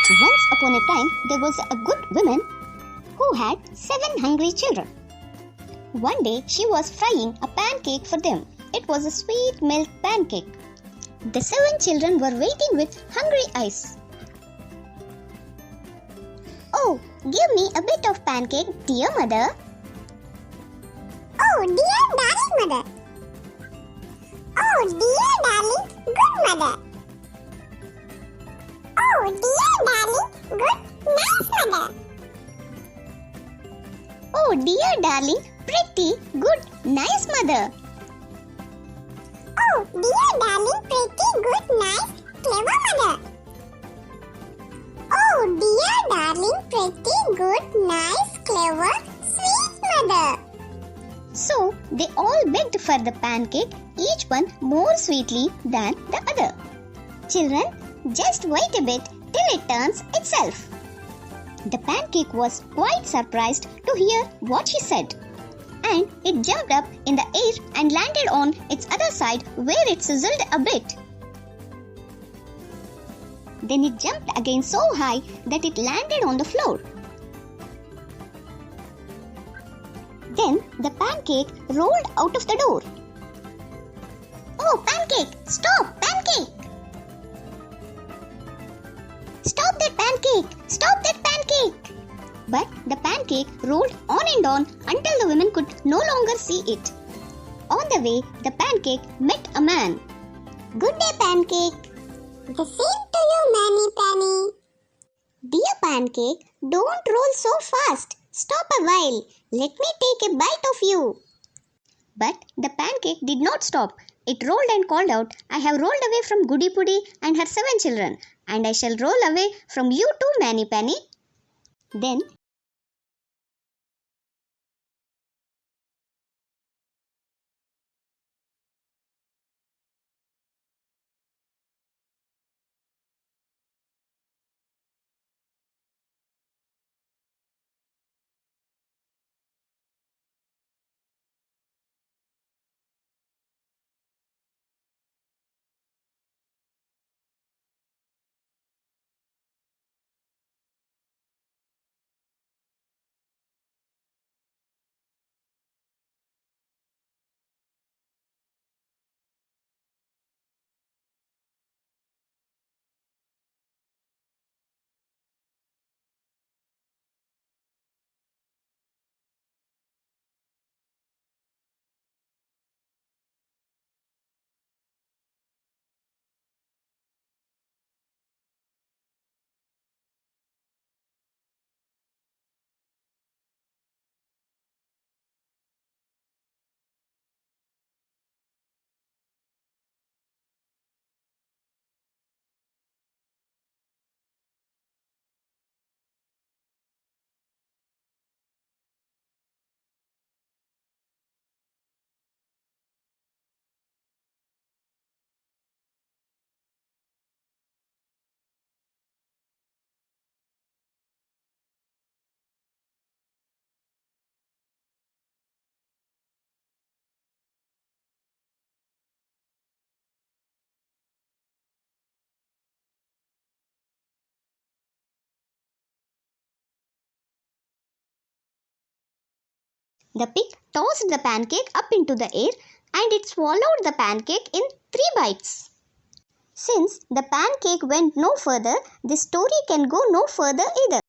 Once upon a time, there was a good woman who had 7 hungry children. One day, she was frying a pancake for them. It was a sweet milk pancake. The 7 children were waiting with hungry eyes. "Oh, give me a bit of pancake, dear mother." "Oh, dear darling mother. Oh, dear darling good mother. Oh, dear darling good nice mother. "Oh, dear darling, pretty, good, nice mother." Oh, dear darling pretty good nice clever mother. Oh, dear darling pretty good nice clever sweet mother." So, they all begged for the pancake, each one more sweetly than the other. "Children, just wait a bit till it turns itself." The pancake was quite surprised to hear what she said, and it jumped up in the air and landed on its other side where it sizzled a bit. Then it jumped again so high that it landed on the floor. Then the pancake rolled out of the door. "Oh, pancake! Stop, pancake! Stop that pancake! Stop that pancake!" But the pancake rolled on and on until the women could no longer see it. On the way, the pancake met a man. "Good day, pancake." "The same to you, Manny Penny." "Dear pancake, don't roll so fast. Stop a while. Let me take a bite of you." But the pancake did not stop. It rolled and called out, "I have rolled away from Goody Puddy and her 7 children, and I shall roll away from you too, Manny Penny." Then the pig tossed the pancake up into the air, and it swallowed the pancake in 3 bites. Since the pancake went no further, this story can go no further either.